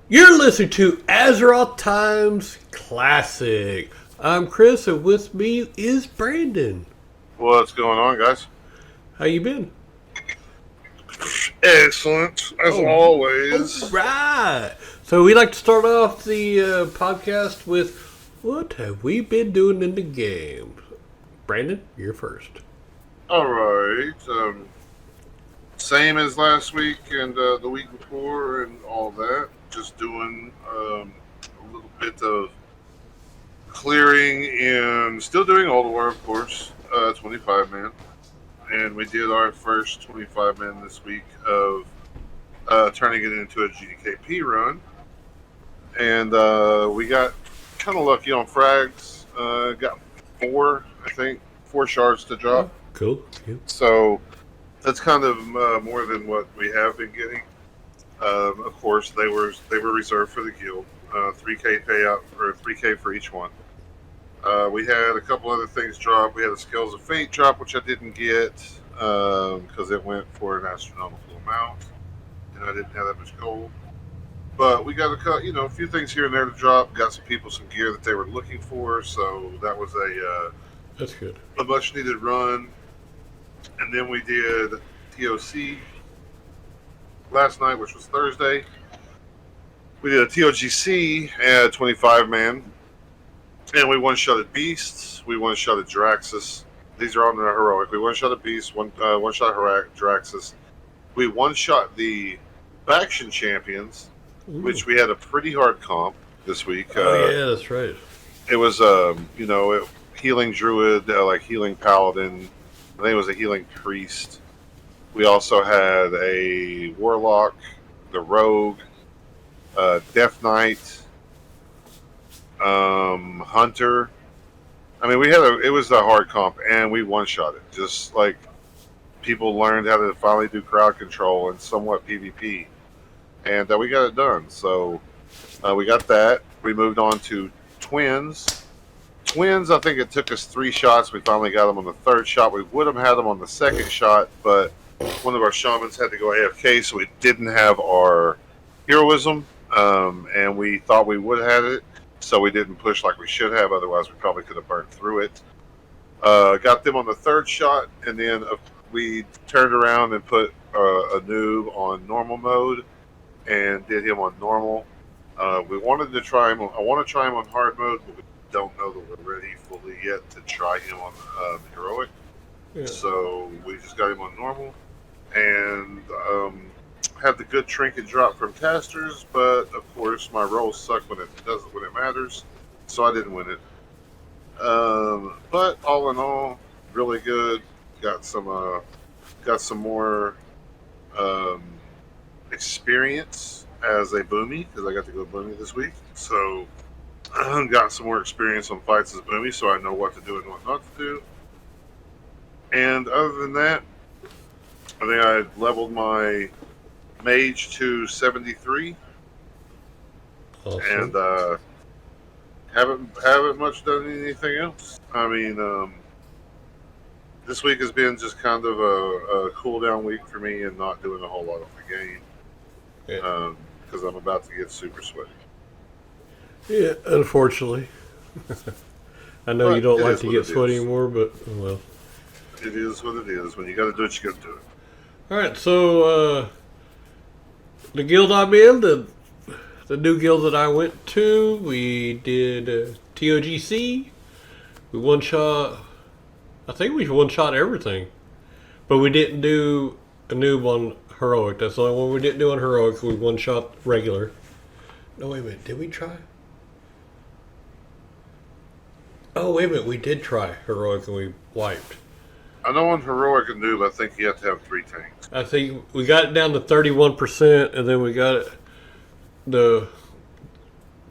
You're listening to Azeroth Times Classic. I'm Chris, and with me is Brandon. What's going on, guys? How you been? Excellent, as Oh, all always. right. So we like to start off the podcast with what have we been doing in the game? Brandon, you're first. All right. Same as last week and the week before and all that. Just doing a little bit of clearing and still doing all the war, of course. 25 man. And we did our first 25 man this week of turning it into a GDKP run. And we got kind of lucky on frags. Got four, I think, four shards to Oh, drop. cool. Yeah. So that's kind of more than what we have been getting. Of course, they were reserved for the guild. 3K payout or 3K for each one. We had a couple other things drop. We had a Scales of Fate drop, which I didn't get because it went for an astronomical amount, and I didn't have that much gold. But we got a few things here and there to drop. Got some people some gear that they were looking for, so that was That's good. a much needed run. And then we did TOC last night, which was Thursday. We did a TOGC at 25 man, and we one shotted Beasts. We one shotted Draxus. These are on the heroic. We one shotted Beasts. One shot Draxus. We one shot the faction champions, Ooh. which we had a pretty hard comp this week. Oh yeah, that's right. It was healing druid, like healing paladin. I think it was a healing priest. We also had a warlock, the rogue, death knight, hunter. I mean, it was a hard comp, and we one shot it. Just like people learned how to finally do crowd control and somewhat PvP, and we got it done. So we got that. We moved on to twins. Twins, I think it took us 3 shots. We finally got them on the third shot. We would have had them on the second shot, but one of our shamans had to go AFK, so we didn't have our heroism, and we thought we would have had it, so we didn't push like we should have. Otherwise, we probably could have burnt through it. Got them on the third shot, and then we turned around and put a noob on normal mode and did him on normal. We wanted to try him. I want to try him on hard mode, but we don't know that we're ready fully yet to try him on heroic. Yeah. So we just got him on normal, and had the good trinket drop from casters. But of course, my rolls suck when it matters, so I didn't win it. But all in all, really good. Got some more um, experience as a boomy because I got to go boomy this week. So got some more experience on fights as boomy, so I know what to do and what not to do. And other than that, I think I leveled my mage to 73, Awesome. and haven't much done anything else. I mean, this week has been just kind of a cool down week for me and not doing a whole lot of the game Yeah. because I'm about to get super sweaty. Yeah, unfortunately. I know But you don't it like is to what get it sweaty is. anymore, but oh well. It is what it is. When you got to do it, you got to do it. All right, so the guild I'm in, the new guild that I went to, we did TOGC. We one shot. I think we one shot everything, but we didn't do a noob on heroic. That's the only one we didn't do on heroic. We one shot regular. No, wait a minute. Did we try? Oh, wait a minute. We did try heroic and we wiped. I know on heroic and noob, I think you have to have 3 tanks. I think we got it down to 31%, and then we got it the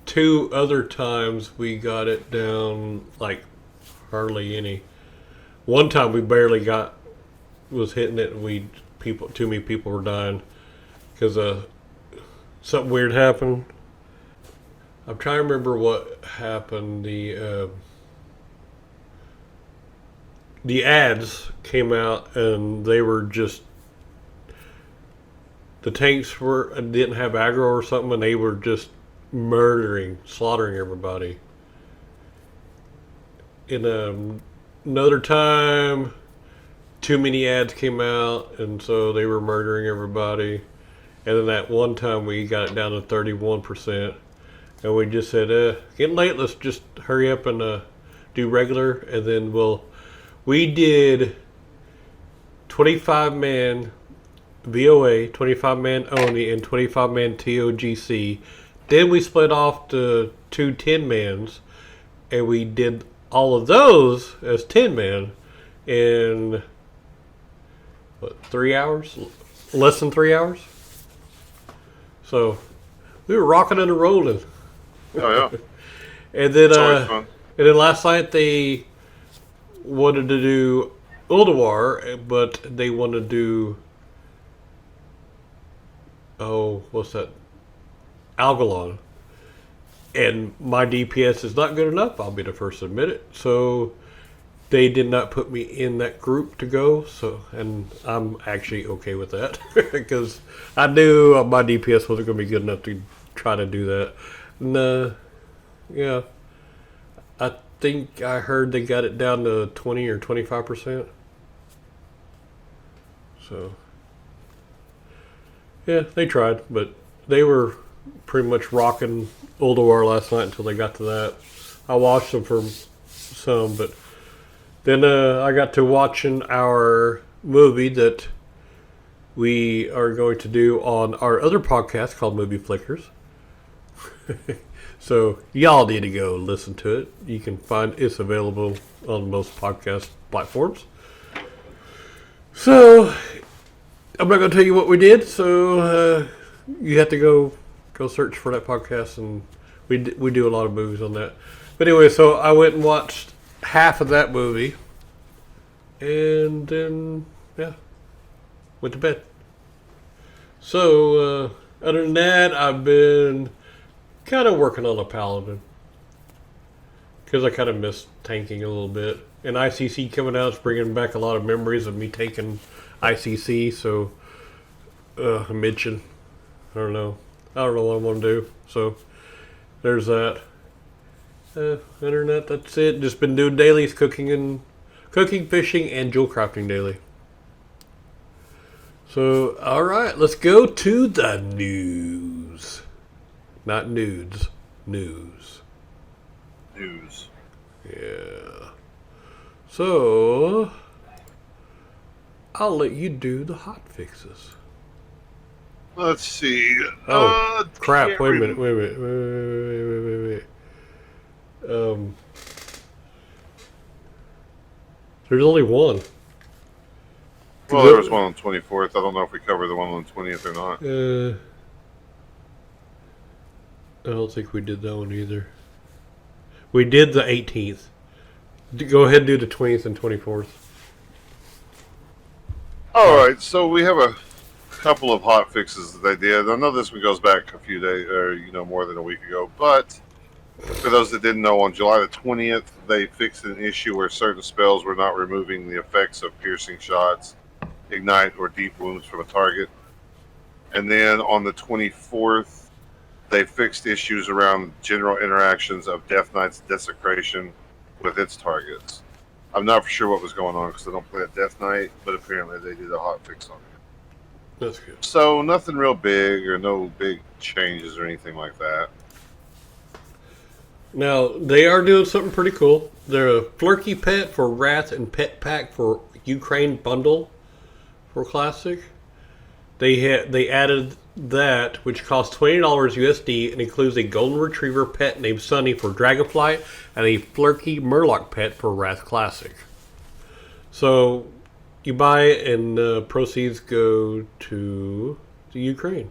2 other times we got it down like hardly any. One time we barely was hitting it, and too many people were dying because something weird happened. I'm trying to remember what happened. The ads came out and they were just the tanks didn't have aggro or something, and they were just slaughtering everybody. In another time, too many ads came out, and so they were murdering everybody. And then that one time we got it down to 31%, and we just said, getting late, let's just hurry up and do regular, and then we did 25-man VOA, 25-man Oni, and 25-man TOGC. Then we split off to two 10-mans, and we did all of those as 10-man in, 3 hours? Less than 3 hours? So, we were rocking and rolling. Oh, yeah. And then, It's always fun. and then last night they wanted to do Ulduar, but they wanted to do, what's that? Algalon. And my DPS is not good enough. I'll be the first to admit it. So they did not put me in that group to go. So, and I'm actually okay with that because I knew my DPS wasn't going to be good enough to try to do that. And, yeah, I think I heard they got it down to 20 or 25%. So, yeah, they tried, but they were pretty much rocking Ulduar last night until they got to that. I watched them for some, but then I got to watching our movie that we are going to do on our other podcast called Movie Flickers. So y'all need to go listen to it. You can find it's available on most podcast platforms. So I'm not going to tell you what we did. So you have to go search for that podcast, and we do a lot of movies on that. But anyway, so I went and watched half of that movie, and then went to bed. So other than that, I've been kind of working on a paladin because I kind of missed tanking a little bit, and ICC coming out is bringing back a lot of memories of me taking ICC. So I mentioned, I don't know what I'm going to do. So there's that. Internet, that's it. Just been doing dailies, cooking, fishing, and jewel crafting daily. So, alright, let's go to the news. Not nudes. News. News. Yeah. So, I'll let you do the hot fixes. Let's see. Oh, crap. Wait a minute. There's only one. Well, there was one on the 24th. I don't know if we covered the one on the 20th or not. I don't think we did that one either. We did the 18th. Go ahead and do the 20th and 24th. Alright, so we have a couple of hot fixes that they did. I know this one goes back a few days, or more than a week ago, but for those that didn't know, on July the 20th, they fixed an issue where certain spells were not removing the effects of piercing shots, ignite, or deep wounds from a target. And then on the 24th, they fixed issues around general interactions of Death Knight's Desecration with its targets. I'm not for sure what was going on because I don't play at Death Knight, but apparently they did a hot fix on it. That's good. So nothing real big or no big changes or anything like that. Now, they are doing something pretty cool. They're a Flurky Pet for Wrath and Pet Pack for Ukraine bundle for Classic. They added that, which costs $20 USD and includes a Golden Retriever pet named Sunny for Dragonflight and a Flurky Murloc pet for Wrath Classic. So you buy it and proceeds go to the Ukraine.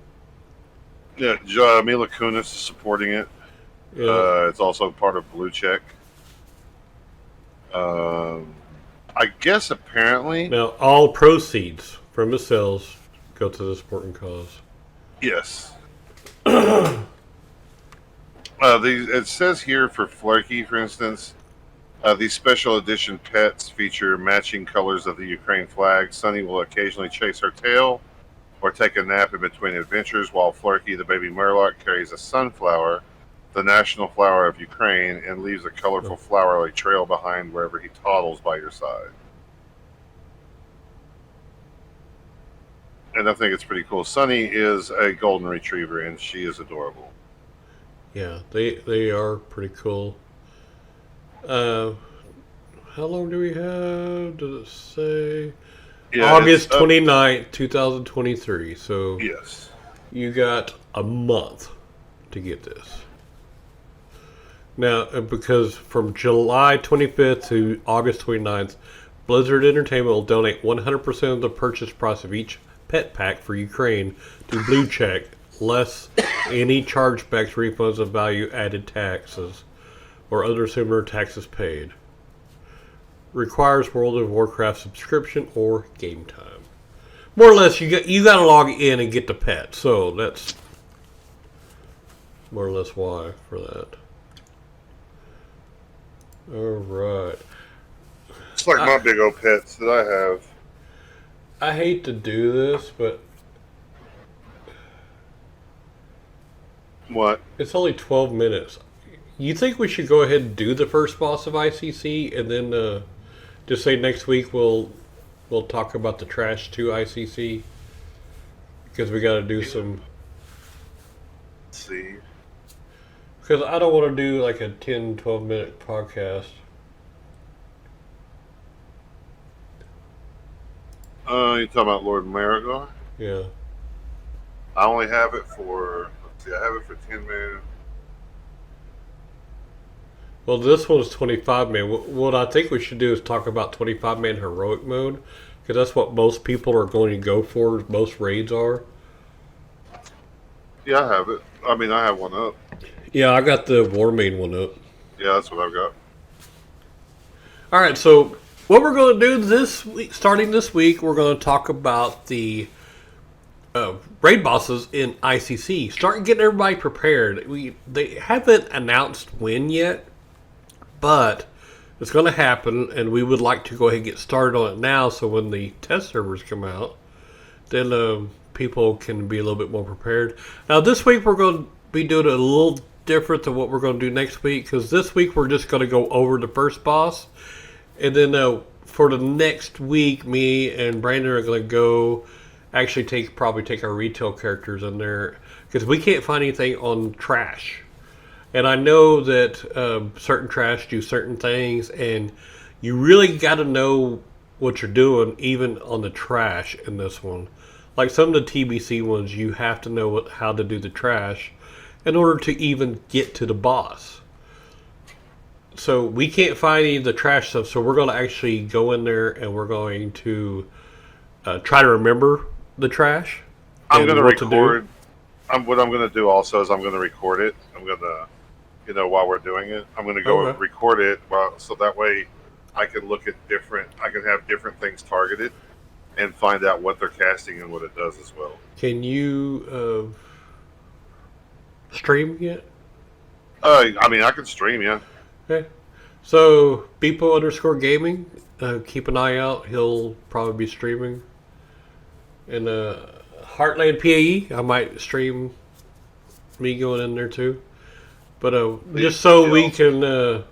Yeah, Mila Kunis is supporting it. Yeah. It's also part of Blue Check. I guess apparently. Now, all proceeds from the sales go to the sporting cause. Yes. It says here for Flurky, for instance, these special edition pets feature matching colors of the Ukraine flag. Sunny will occasionally chase her tail or take a nap in between adventures while Flurky, the baby Murloc, carries a sunflower, the national flower of Ukraine, and leaves a colorful flowery trail behind wherever he toddles by your side. And I think it's pretty cool. Sunny is a golden retriever, and she is adorable. Yeah, they are pretty cool. How long do we have? Does it say? Yeah, August 29th, 2023. So yes, you got a month to get this. Now, because from July 25th to August 29th, Blizzard Entertainment will donate 100% of the purchase price of each pet pack for Ukraine to Blue Check, less any chargebacks, refunds of value-added taxes, or other similar taxes paid. Requires World of Warcraft subscription or game time. More or less, you got to log in and get the pet. So that's more or less why for that. All right. it's like my big old pets that I have. I hate to do this, but What? it's only 12 minutes. You think we should go ahead and do the first boss of ICC, and then just say next week we'll talk about the Trash 2 ICC, because we got to do some. Let's see. Because I don't want to do like a 10, 12-minute podcast. You talking about Lord Marigar? Yeah. I only have it for. Let's see. I have it for 10 minutes. Well, this one's 25-man. What I think we should do is talk about 25-man heroic mode, because that's what most people are going to go for. Most raids are. Yeah, I have it. I mean, I have one up. Yeah, I got the War Main one up. Yeah, that's what I've got. All right, so what we're going to do this week, starting this week, we're going to talk about the raid bosses in ICC. Start getting everybody prepared. They haven't announced when yet, but it's going to happen, and we would like to go ahead and get started on it now, so when the test servers come out, then people can be a little bit more prepared. Now, this week we're going to be doing it a little different than what we're going to do next week, because this week we're just going to go over the first boss, and then for the next week, me and Brandon are going to go actually probably take our retail characters in there, because we can't find anything on Trash. And I know that certain Trash do certain things, and you really got to know what you're doing, even on the Trash in this one. Like some of the TBC ones, you have to know how to do the Trash in order to even get to the boss. So we can't find any of the Trash stuff, so we're going to actually go in there and we're going to try to remember the Trash. I'm going to record. What I'm going to do also is I'm going to record it. I'm going to, while we're doing it, I'm going to go and record it, so that way I can look at I can have different things targeted and find out what they're casting and what it does as well. Can you stream yet? I mean, I can stream, yeah. Okay. So, Beepo_gaming, keep an eye out. He'll probably be streaming. And Heartland PAE, I might stream me going in there too. But just so we can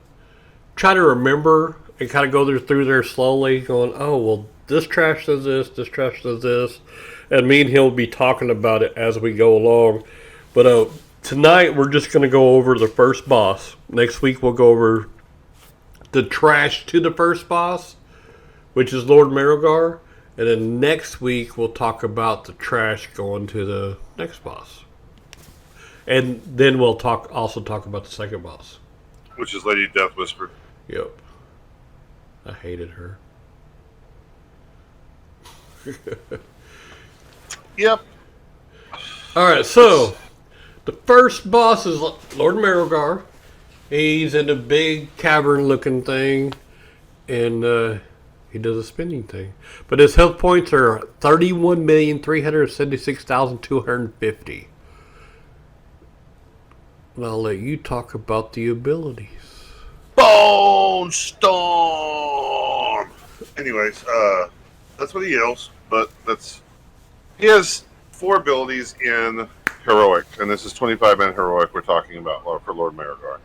try to remember and kind of go through there slowly, going, oh, well, this Trash does this Trash does this. And me and he'll be talking about it as we go along. But tonight we're just going to go over the first boss. Next week we'll go over the Trash to the first boss, which is Lord Marigar. And then next week we'll talk about the Trash going to the next boss. And then we'll also talk about the second boss, which is Lady Death Whisper. Yep. I hated her. Yep. Alright, so the first boss is Lord Marigar. He's in a big cavern looking thing, and he does a spinning thing. But his health points are 31,376,250. And I'll let you talk about the abilities. Bone Storm! Anyways, that's what he yells, but he has 4 abilities in Heroic, and this is 25-man Heroic we're talking about for Lord Marigar.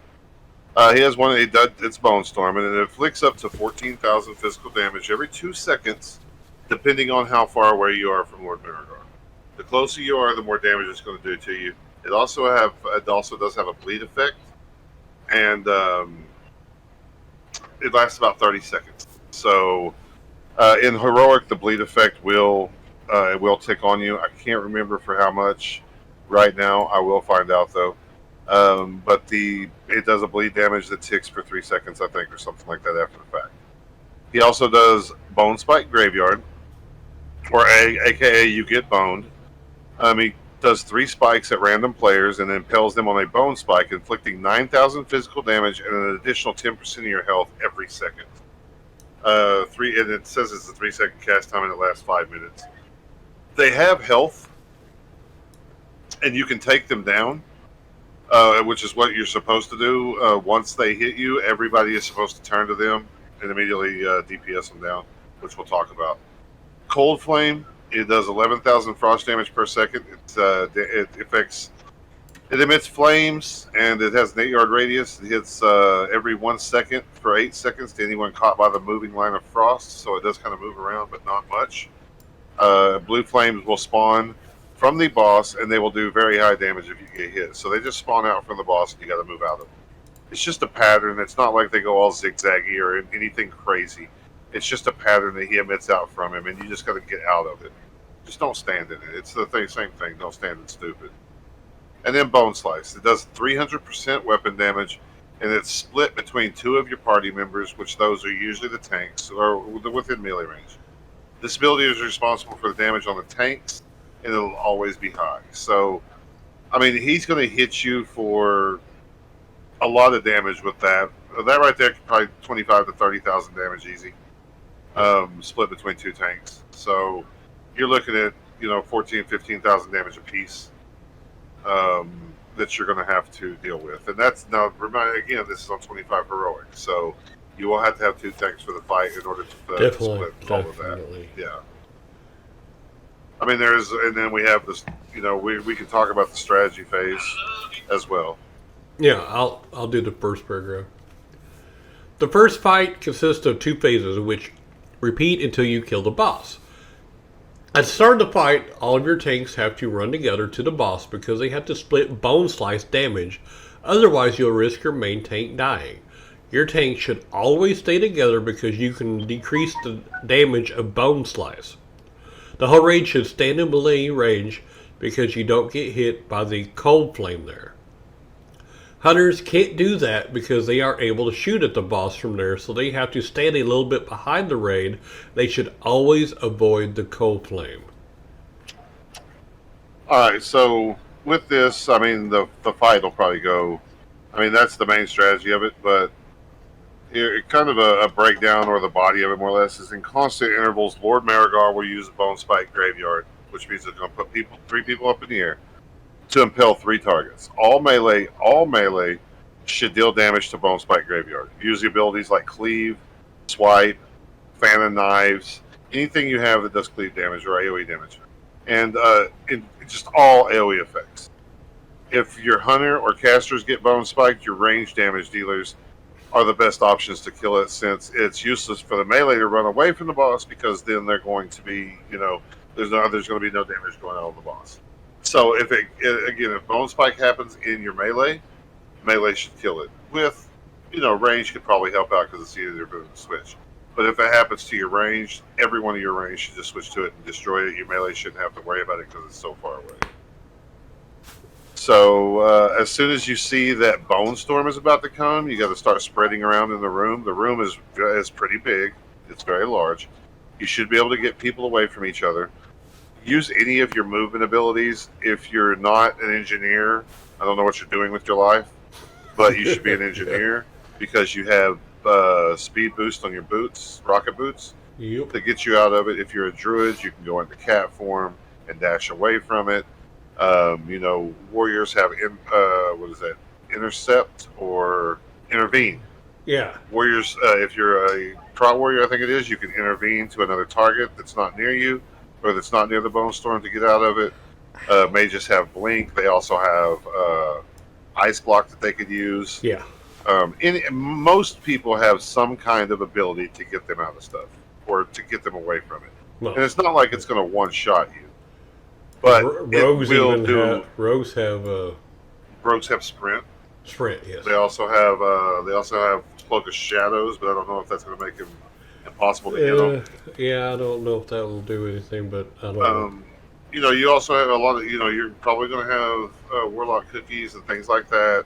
He has one, it's Bone Storm, and it inflicts up to 14,000 physical damage every 2 seconds, depending on how far away you are from Lord Marigar. The closer you are, the more damage it's going to do to you. It also does have a bleed effect, and it lasts about 30 seconds. So in Heroic, the bleed effect will tick on you. I can't remember for how much right now. I will find out though. But it does a bleed damage that ticks for 3 seconds, I think, or something like that after the fact. He also does Bone Spike Graveyard, or aka you get boned. He does 3 spikes at random players and impales them on a bone spike, inflicting 9,000 physical damage and an additional 10% of your health every second. And it says it's a 3-second cast time and it lasts 5 minutes. They have health, and you can take them down, which is what you're supposed to do. Once they hit you, everybody is supposed to turn to them and immediately DPS them down, which we'll talk about. Cold Flame, it does 11,000 frost damage per second. It emits flames, and it has an 8-yard radius. It hits every 1 second for 8 seconds to anyone caught by the moving line of frost, so it does kind of move around, but not much. Blue flames will spawn from the boss, and they will do very high damage if you get hit. So they just spawn out from the boss, and you got to move out of them. It's just a pattern. It's not like they go all zigzaggy or anything crazy. It's just a pattern that he emits out from him, and you just got to get out of it. Just don't stand in it. It's the same thing. Don't stand in stupid. And then Bone Slice. It does 300% weapon damage, and it's split between 2 of your party members, which those are usually the tanks, or within melee range. This ability is responsible for the damage on the tanks, and it'll always be high. So, he's going to hit you for a lot of damage with that. That right there could probably 25 to 30,000 damage easy, split between 2 tanks. So you're looking at 14, 15,000 damage apiece that you're going to have to deal with. And that's now, again, this is on 25 Heroic, so you will have to have 2 tanks for the fight in order to split all of that. Yeah. And then we have this, we can talk about the strategy phase as well. Yeah, I'll do the first paragraph. The first fight consists of 2 phases, which repeat until you kill the boss. At the start of the fight, all of your tanks have to run together to the boss because they have to split Bone Slice damage, otherwise you'll risk your main tank dying. Your tank should always stay together because you can decrease the damage of Bone Slice. The whole raid should stand in melee range because you don't get hit by the Cold Flame there. Hunters can't do that because they are able to shoot at the boss from there, so they have to stand a little bit behind the raid. They should always avoid the Cold Flame. Alright, so with this, the fight will probably go... that's the main strategy of it, but kind of a breakdown, or the body of it more or less, is in constant intervals, Lord Marigar will use a Bone Spike Graveyard, which means it's going to put 3 people up in the air to impale 3 targets. All melee should deal damage to Bone Spike Graveyard. Use the abilities like Cleave, Swipe, Fan of Knives, anything you have that does cleave damage or AoE damage. And just all AoE effects. If your hunter or casters get Bone Spiked, your range damage dealers are the best options to kill it, since it's useless for the melee to run away from the boss, because then they're going to be, there's going to be no damage going on the boss. So if Bone Spike happens in your melee should kill it. With, range could probably help out because it's easier to switch. But if it happens to your range, every one of your range should just switch to it and destroy it. Your melee shouldn't have to worry about it because it's so far away. So as soon as you see that Bone Storm is about to come, you got to start spreading around in the room. The room is pretty big. It's very large. You should be able to get people away from each other. Use any of your movement abilities. If you're not an engineer, I don't know what you're doing with your life, but you should be an engineer because you have speed boost on your boots, rocket boots, to get you out of it. If you're a druid, you can go into cat form and dash away from it. Warriors have intercept or intervene. Yeah. Warriors, if you're a trot warrior, I think it is, you can intervene to another target that's not near you, or that's not near the Bone Storm, to get out of it. Mages have blink. They also have ice block that they could use. Yeah. Most people have some kind of ability to get them out of stuff or to get them away from it. Well, And it's not like it's going to one shot you, but rogues it will even do. rogues have Rogues have sprint. sprint. Yes. They also have cloak of shadows, but I don't know if that's going to make them impossible to hit them. Yeah, I don't know if that will do anything, but I don't know. You also have a lot of you're probably going to have warlock cookies and things like that.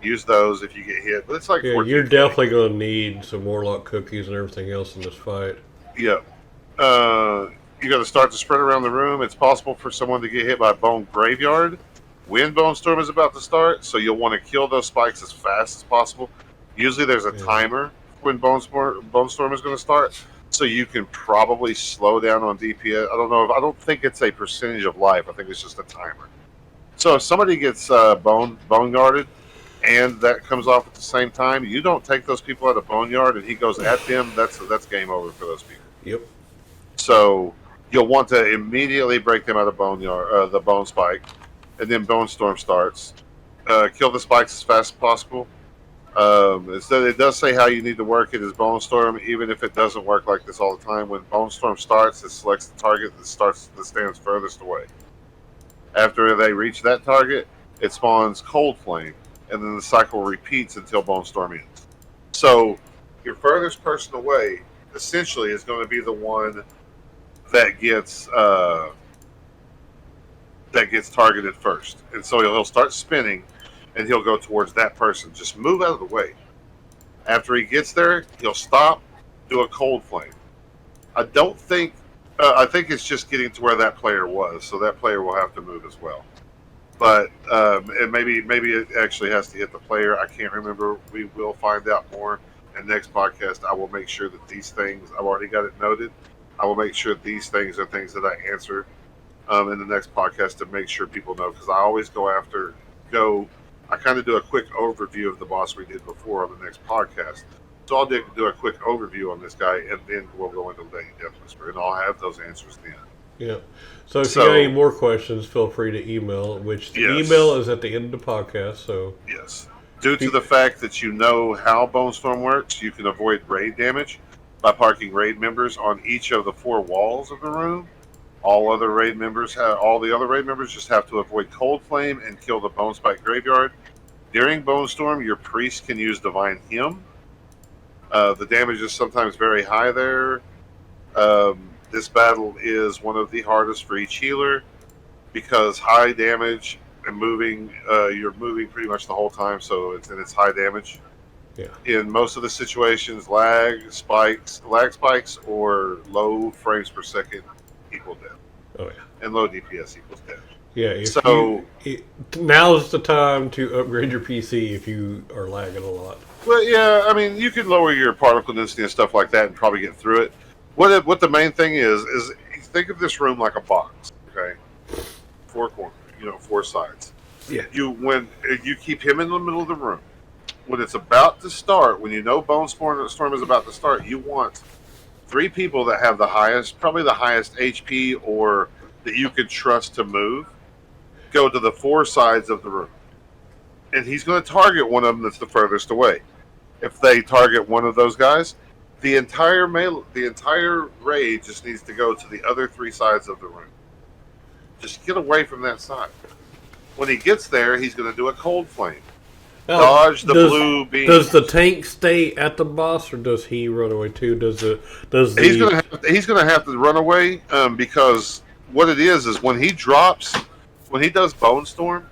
Use those if you get hit, but it's like Yeah, you're definitely going to need some warlock cookies and everything else in this fight. Yeah. You got to start to spread around the room. It's possible for someone to get hit by a bone graveyard when Bone Storm is about to start, so you'll want to kill those spikes as fast as possible. Usually there's a timer when Bone Storm is going to start, so you can probably slow down on DPS. I don't think it's a percentage of life. I think it's just a timer. So if somebody gets bone guarded and that comes off at the same time, you don't take those people out of Boneyard and he goes at them, that's game over for those people. Yep. So you'll want to immediately break them out of Boneyard, the Bone Spike, and then Bone Storm starts. Kill the spikes as fast as possible. It does say how you need to work it as Bone Storm, even if it doesn't work like this all the time. When Bone Storm starts, it selects the target that stands furthest away. After they reach that target, it spawns Cold Flame, and then the cycle repeats until Bone Storm ends. So your furthest person away essentially is going to be the one that gets targeted first, and so he'll start spinning, and he'll go towards that person. Just move out of the way. After he gets there, he'll stop, do a Cold Flame. I think it's just getting to where that player was, so that player will have to move as well. But and maybe it actually has to hit the player. I can't remember. We will find out more. And next podcast, I will make sure that these things, I've already got it noted. I will make sure these things are things that I answer in the next podcast to make sure people know. Because I always I kind of do a quick overview of the boss we did before on the next podcast. So I'll do a quick overview on this guy, and then we'll go into Lady Death Whisper, and I'll have those answers then. Yeah. So if you got any more questions, feel free to email, which the email is at the end of the podcast. So yes. Due to the fact that you know how Bone Storm works, you can avoid raid damage by parking raid members on each of the 4 walls of the room. All the other raid members just have to avoid Cold Flame and kill the Bone Spike Graveyard. During Bone Storm, your priest can use Divine Hymn. The damage is sometimes very high there. This battle is one of the hardest for each healer because high damage and you're moving pretty much the whole time, so it's high damage. Yeah. In most of the situations, lag spikes, or low frames per second equal death. Oh yeah. And low DPS equals death. Yeah. Now's the time to upgrade your PC if you are lagging a lot. Well, yeah, I mean, you can lower your particle density and stuff like that and probably get through it. What the main thing is think of this room like a box, okay? 4 corners, 4 sides. Yeah. When you keep him in the middle of the room, when it's about to start, when you know Bone Storm is about to start, you want 3 people that have probably the highest HP or that you can trust to move, go to the 4 sides of the room. And he's going to target one of them that's the furthest away. If they target one of those guys, the entire raid just needs to go to the other 3 sides of the room. Just get away from that side. When he gets there, he's going to do a Cold Flame. Dodge the blue beam. Does the tank stay at the boss, or does he run away too? He's going to have to run away because what it is when he does Bone Storm,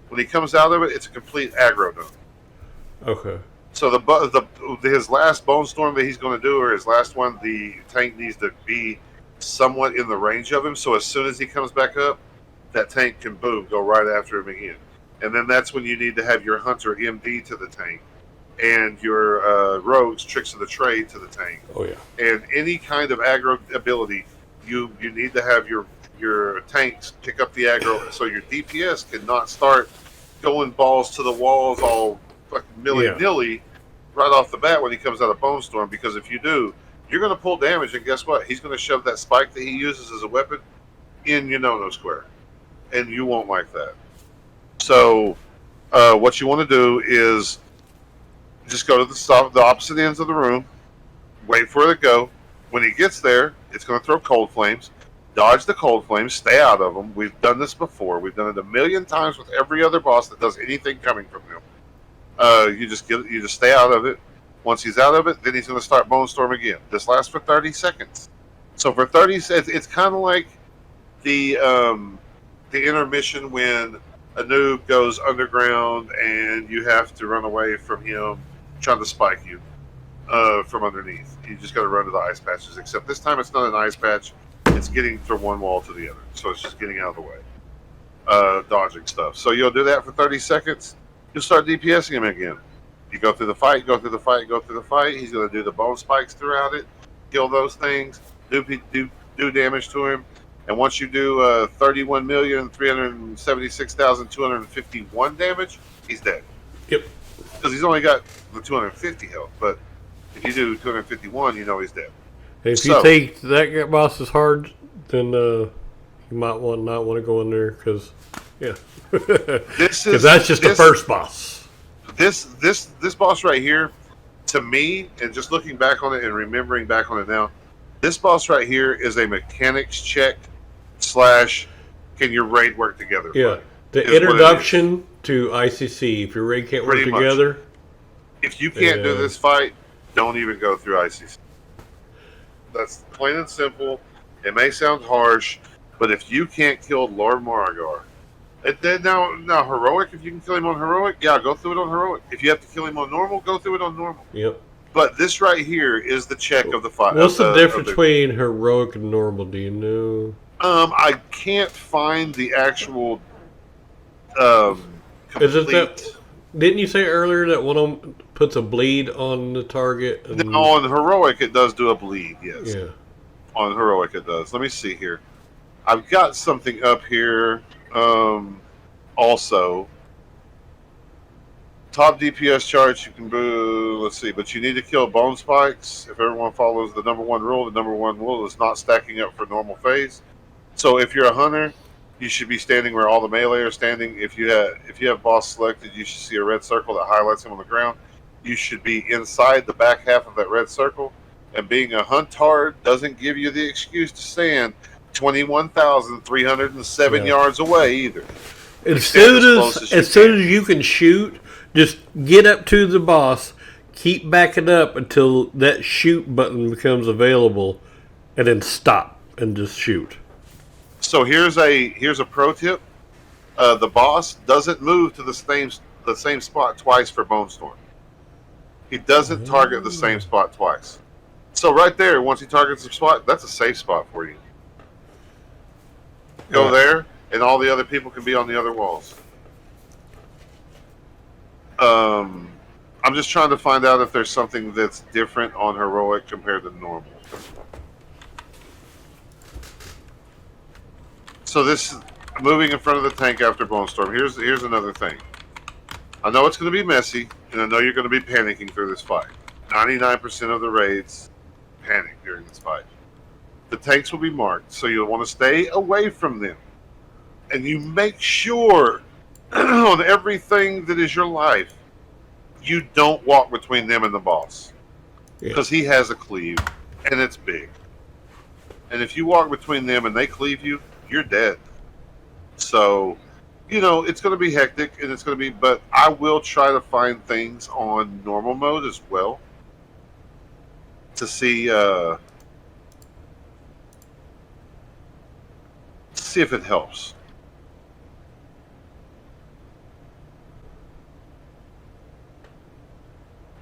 when he comes out of it, it's a complete aggro dome. Okay. So his last Bone Storm that he's going to do, or his last one, the tank needs to be somewhat in the range of him. So as soon as he comes back up, that tank can go right after him again. And then that's when you need to have your Hunter MD to the tank, and your Rogues Tricks of the Trade to the tank. Oh yeah. And any kind of aggro ability, you need to have your tanks pick up the aggro, so your DPS cannot start going balls to the walls all fucking nilly right off the bat when he comes out of Bone Storm. Because if you do, you're going to pull damage, and guess what? He's going to shove that spike that he uses as a weapon in your no-no square. and you won't like that. So, what you want to do is just go to the opposite ends of the room, wait for it to go. When he gets there, it's going to throw cold flames. Dodge the cold flames, stay out of them. We've done this before. We've done it a million times with every other boss that does anything coming from him. You just stay out of it. Once he's out of it, then he's going to start Bone Storm again. This lasts for 30 seconds. So for 30 seconds, it's kind of like the intermission when a noob goes underground and you have to run away from him trying to spike you from underneath. You just got to run to the ice patches. Except this time it's not an ice patch. It's getting from one wall to the other. So it's just getting out of the way. Dodging stuff. So you'll do that for 30 seconds. You'll start DPSing him again. You go through the fight, go through the fight, go through the fight. He's going to do the bone spikes throughout it. Kill those things. Do damage to him. And once you do 31,376,251 damage, he's dead. Yep. Because he's only got the 250 health. But if you do 251, you know he's dead. If you think that boss is hard, then you might not want to go in there because, yeah, because that's just the first boss. This boss right here, to me, and just looking back on it and remembering back on it now, this boss right here is a mechanics check / can your raid work together? Yeah, the introduction to ICC. If your raid can't work together, if you can't do this fight, don't even go through ICC. That's plain and simple. It may sound harsh, but if you can't kill Lord Moragar, now heroic. If you can kill him on heroic, yeah, go through it on heroic. If you have to kill him on normal, go through it on normal. Yep. But this right here is the check of the fight. What's the difference between heroic and normal? Do you know? I can't find the actual. Is it that? Didn't you say earlier that one of them puts a bleed on the target? And on heroic, it does do a bleed. Yes. Yeah. On heroic, it does. Let me see here. I've got something up here. Also, top DPS charge you can do. Let's see, but you need to kill bone spikes. If everyone follows the number one rule, the number one rule is not stacking up for normal phase. So if you're a hunter, you should be standing where all the melee are standing. If you have boss selected, you should see a red circle that highlights him on the ground. You should be inside the back half of that red circle. And being a huntard doesn't give you the excuse to stand 21,307 yards away either. As soon as you can shoot, just get up to the boss, keep backing up until that shoot button becomes available, and then stop and just shoot. So here's a pro tip. The boss doesn't move to the same spot twice for Bone Storm. He doesn't target the same spot twice. So right there, once he targets the spot, that's a safe spot for you. Go there, and all the other people can be on the other walls. I'm just trying to find out if there's something that's different on heroic compared to normal. So this moving in front of the tank after Bone Storm. Here's another thing. I know it's going to be messy, and I know you're going to be panicking through this fight. 99% of the raids panic during this fight. The tanks will be marked, so you'll want to stay away from them. And you make sure on everything that is your life, you don't walk between them and the boss. Because he has a cleave, and it's big. And if you walk between them and they cleave you, you're dead. So, it's going to be hectic, and it's going to be, but I will try to find things on normal mode as well to see if it helps.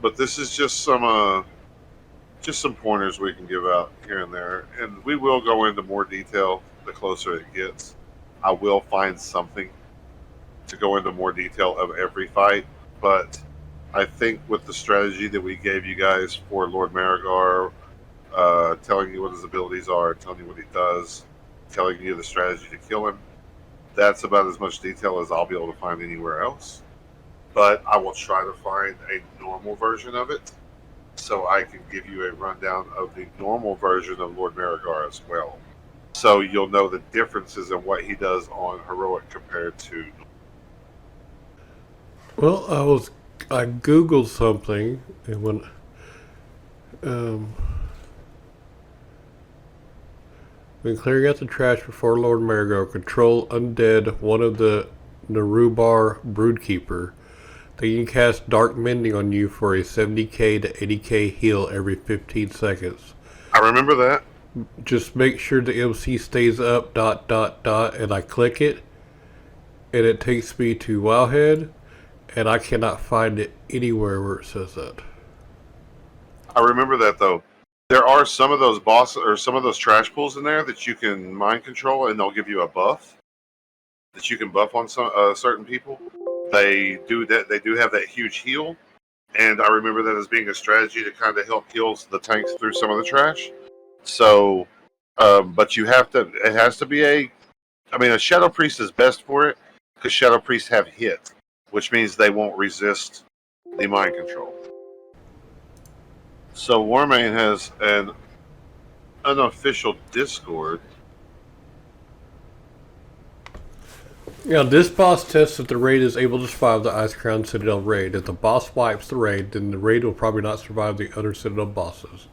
But this is just some pointers we can give out here and there, and we will go into more detail the closer it gets. I will find something to go into more detail of every fight, but I think with the strategy that we gave you guys for Lord Marigar, telling you what his abilities are, telling you what he does, telling you the strategy to kill him, that's about as much detail as I'll be able to find anywhere else. But I will try to find a normal version of it so I can give you a rundown of the normal version of Lord Marigar as well. So you'll know the differences in what he does on heroic compared to. Well, I googled something, and um, when clearing out the trash before Lord Marigold, control undead one of the Narubar Broodkeeper. They can cast Dark Mending on you for a 70k to 80k heal every 15 seconds. I remember that. Just make sure the MC stays up, ... and I click it, and it takes me to Wowhead, and I cannot find it anywhere where it says that. I remember that though. There are some of those bosses or some of those trash pools in there that you can mind control, and they'll give you a buff that you can buff on some certain people. They do that. They do have that huge heal, and I remember that as being a strategy to kind of help heal the tanks through some of the trash. So, but you have to. It has to be a. I mean, a Shadow Priest is best for it because Shadow Priests have hit, which means they won't resist the mind control. So Warmane has an unofficial Discord. Yeah, this boss tests if the raid is able to survive the Ice Crown Citadel raid. If the boss wipes the raid, then the raid will probably not survive the other Citadel bosses.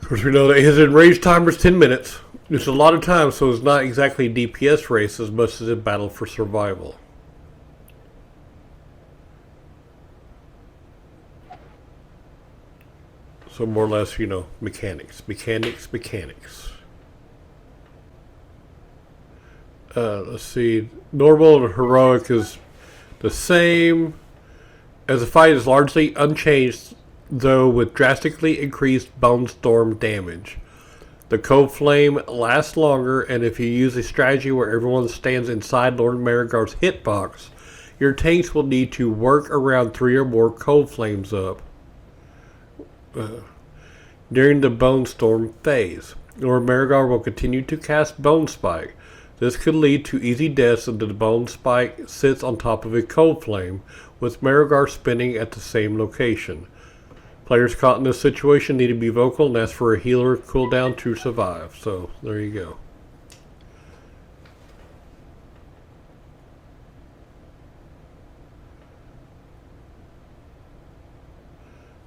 Of course, we know that his enraged timer is 10 minutes. It's a lot of time, so it's not exactly a DPS race as much as a battle for survival. So more or less, mechanics. Let's see. Normal and heroic is the same, as the fight is largely unchanged, though with drastically increased Bone Storm damage. The Cold Flame lasts longer, and if you use a strategy where everyone stands inside Lord Marigold's hitbox, your tanks will need to work around 3 or more Cold Flames up during the Bone Storm phase. Lord Marigold will continue to cast Bone Spike. This could lead to easy deaths if the Bone Spike sits on top of a Cold Flame, with Marigold spinning at the same location. Players caught in this situation need to be vocal and ask for a healer cooldown to survive. So, there you go.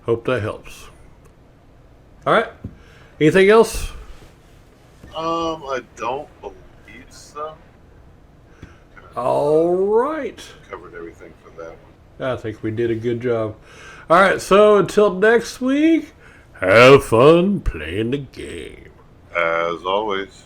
Hope that helps. Alright. Anything else? I don't believe so. Alright. Covered everything for that one. I think we did a good job. Alright, so until next week, have fun playing the game. As always.